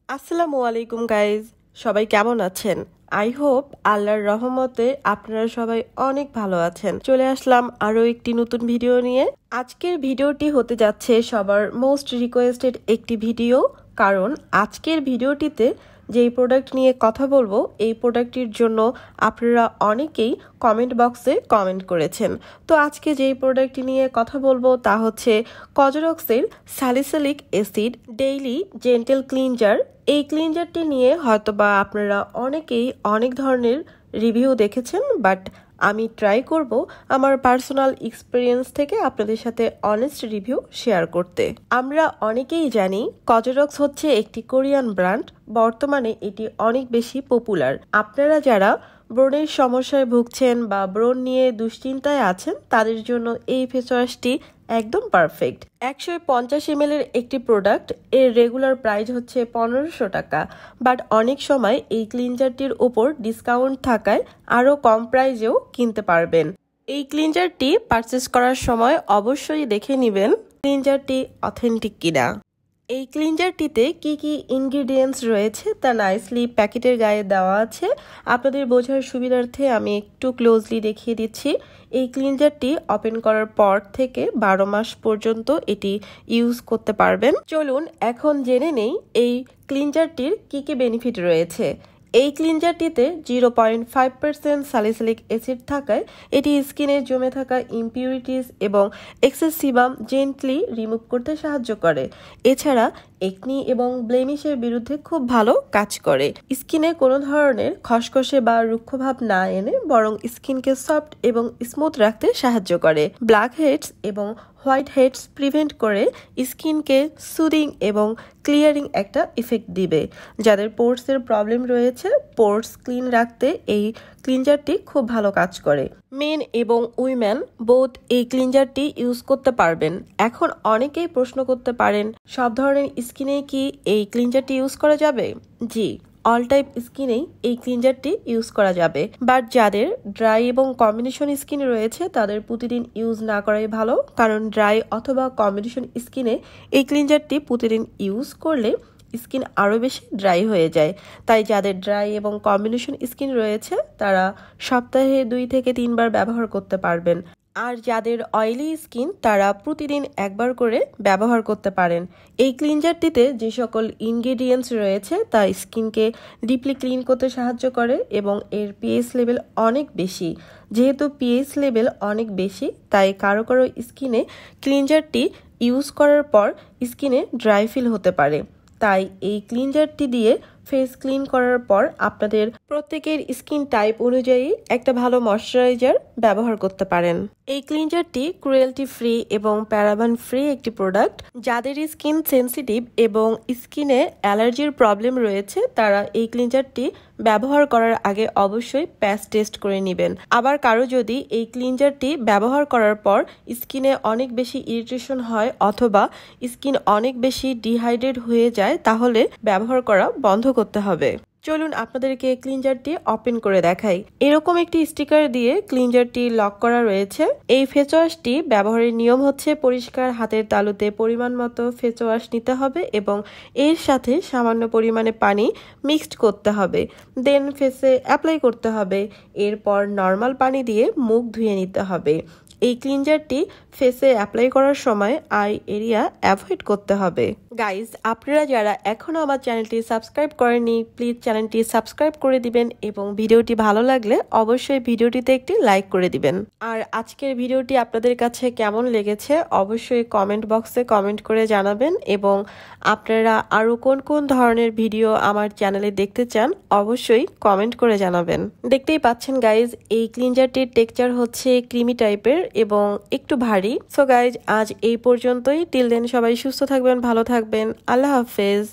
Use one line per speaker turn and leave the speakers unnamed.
আসসালামু আলাইকুম গাইজ, সবাই কেমন আছেন? আই হোপ আল্লাহর রহমতে আপনারা সবাই অনেক ভালো আছেন। চলে আসলাম আরো একটি নতুন ভিডিও নিয়ে। আজকের ভিডিওটি হতে যাচ্ছে সবার মোস্ট রিকোয়েস্টেড একটি ভিডিও, কারণ আজকের ভিডিওটিতে যেই প্রোডাক্ট নিয়ে কথা বলবো এই প্রোডাক্টটির জন্য আপনারা অনেকেই কমেন্ট বক্সে কমেন্ট করেছেন। তো আজকে যেই প্রোডাক্টটি নিয়ে কথা বলবো তা হচ্ছে কজরক্সের salicylic acid daily gentle cleanser. এই ক্লিনজারটি নিয়ে হয়তোবা আপনারা অনেকেই অনেক ধরনের রিভিউ দেখেছেন, বাট আমি ট্রাই করব আমার পার্সোনাল এক্সপিরিয়েন্স থেকে আপনাদের সাথে অনেস্ট রিভিউ শেয়ার করতে। আমরা অনেকেই জানি কজরক্স হচ্ছে একটি কোরিয়ান ব্র্যান্ড। বর্তমানে এটি অনেক বেশি পপুলার। আপনারা যারা ব্রণের সমস্যায় ভুগছেন বা ব্রণ নিয়ে দুশ্চিন্তায় আছেন তাদের জন্য এই ফেস ওয়াশটি একদম পারফেক্ট। 150 ml এর একটি প্রোডাক্ট, এর রেগুলার প্রাইস হচ্ছে 1500 টাকা, বাট অনেক সময় এই ক্লিনজারটির উপর ডিসকাউন্ট থাকায় আরও কম প্রাইজেও কিনতে পারবেন। এই ক্লিনজারটি পারচেস করার সময় অবশ্যই দেখে নেবেন ক্লিনজারটি অথেন্টিক কিনা। এই ক্লিনজারটিতে কি কি ইনগ্রিডিয়েন্টস রয়েছে তা নাইসলি প্যাকেটের গায়ে দেওয়া আছে। আপনাদের বোঝার সুবিধার্থে আমি একটু ক্লোজলি দেখিয়ে দিচ্ছি। এই ক্লিনজারটি ওপেন করার পর থেকে 12 মাস পর্যন্ত এটি ইউজ করতে পারবেন। চলুন এখন জেনে নেই এই ক্লিনজারটির কি কি বেনিফিট রয়েছে। এই ক্লিনজারটিতে 0.5% স্যালিসিলিক অ্যাসিড থাকায় এটি স্কিনে জমে থাকা ইমপিউরিটিস এবং এক্সেস সিবাম জেন্টলি রিমুভ করতে সাহায্য করে। এছাড়া একনি এবং ব্লেমিশের বিরুদ্ধে খুব ভালো কাজ করে। স্কিনে কোনো ধরনের খসখসে বা রুক্ষভাব না এনে বরং স্কিনকে সফট এবং স্মুথ রাখতে সাহায্য করে। ব্ল্যাক হেডস এবং হোয়াইট হেডস প্রিভেন্ট করে স্কিনকে সুদিং এবং ক্লিয়ারিং একটা ইফেক্ট দিবে। যাদের পোর্সের প্রবলেম রয়েছে, পোর্স ক্লিন রাখতে এই ক্লিনজারটি খুব ভালো কাজ করে। মেন এবং উইমেন বোথ এই ক্লিনজারটি ইউজ করতে পারবেন। এখন অনেকেই প্রশ্ন করতে পারেন, সব ধরনের স্কিনে কি এই ক্লিনজারটি ইউজ করা যাবে? জি, অল টাইপ স্কিনেই এই ক্লিনজারটি ইউজ করা যাবে, বাট যাদের ড্রাই এবং কম্বিনেশন স্কিন রয়েছে তাদের প্রতিদিন ইউজ না করাই ভালো, কারণ ড্রাই অথবা কম্বিনেশন স্কিনে এই ক্লিনজারটি প্রতিদিন ইউজ করলে স্কিন আরও বেশি ড্রাই হয়ে যায়। তাই যাদের ড্রাই এবং কম্বিনেশন স্কিন রয়েছে তারা সপ্তাহে 2 থেকে 3 বার ব্যবহার করতে পারবেন। আর যাদের অয়েলি স্কিন তারা প্রতিদিন একবার করে ব্যবহার করতে পারেন। এই ক্লিনজারটিতে যে সকল ইনগ্রেডিয়েন্টস রয়েছে তা স্কিনকে ডিপলি ক্লিন করতে সাহায্য করে এবং এর পিএইচ লেভেল অনেক বেশি। যেহেতু পিএইচ লেভেল অনেক বেশি তাই কারো কারো স্কিনে ক্লিনজারটি ইউজ করার পর স্কিনে ড্রাই ফিল হতে পারে। তাই এই ক্লিনজারটি দিয়ে ফেস ক্লিন করার পর আপনাদের প্রত্যেকের স্কিন টাইপ অনুযায়ী একটা ভালো ময়শ্চারাইজার ব্যবহার করতে পারেন। এই ক্লিনজারটি ক্রুয়েলটি ফ্রি এবং প্যারাবেন ফ্রি একটি প্রোডাক্ট। যাদের স্কিন সেনসিটিভ এবং স্কিনে অ্যালার্জির প্রবলেম রয়েছে তারা এই ক্লিনজারটি ব্যবহার করার আগে অবশ্যই প্যাচ টেস্ট করে নেবেন। আবার কারো যদি এই ক্লিনজারটি ব্যবহার করার পর স্কিনে অনেক বেশি ইরিটেশন হয় অথবা স্কিন অনেক বেশি ডিহাইড্রেট হয়ে যায় তাহলে ব্যবহার করা বন্ধ করতে হবে। চলুন আপনাদেরকে ক্লিনজারটি ওপেন করে দেখাই। এরকম একটি স্টিকার দিয়ে ক্লিনজারটি লক করা রয়েছে। এই ফেস ওয়াশটি ব্যবহারের নিয়ম হচ্ছে পরিষ্কার হাতের তালুতে পরিমাণ মতো ফেস ওয়াশ নিতে হবে এবং এর সাথে সামান্য পরিমাণে পানি মিক্সড করতে হবে, দেন ফেসে অ্যাপ্লাই করতে হবে। এরপর নর্মাল পানি দিয়ে মুখ ধুয়ে নিতে হবে। এই ক্লিনজারটি ফেসে অ্যাপ্লাই করার সময় আই এরিয়া অ্যাভয়েড করতে হবে। গাইজ, আপনারা যারা এখনও আমার চ্যানেলটি সাবস্ক্রাইব করেননি প্লিজ চ্যানেলটি সাবস্ক্রাইব করে দিবেন এবং ভিডিওটি ভালো লাগলে অবশ্যই ভিডিওটিতে একটি লাইক করে দিবেন। আর আজকের ভিডিওটি আপনাদের কাছে কেমন লেগেছে অবশ্যই কমেন্ট বক্সে কমেন্ট করে জানাবেন এবং আপনারা আরও কোন কোন ধরনের ভিডিও আমার চ্যানেলে দেখতে চান অবশ্যই কমেন্ট করে জানাবেন। দেখতেই পাচ্ছেন গাইজ, এই ক্লিনজারটির টেক্সচার হচ্ছে ক্রিমি টাইপের এবং একটু ভারী। সো গাইজ, আজ এই পর্যন্তই। টিল দেন সবাই সুস্থ থাকবেন, ভালো থাকবেন। আল্লাহ হাফেজ।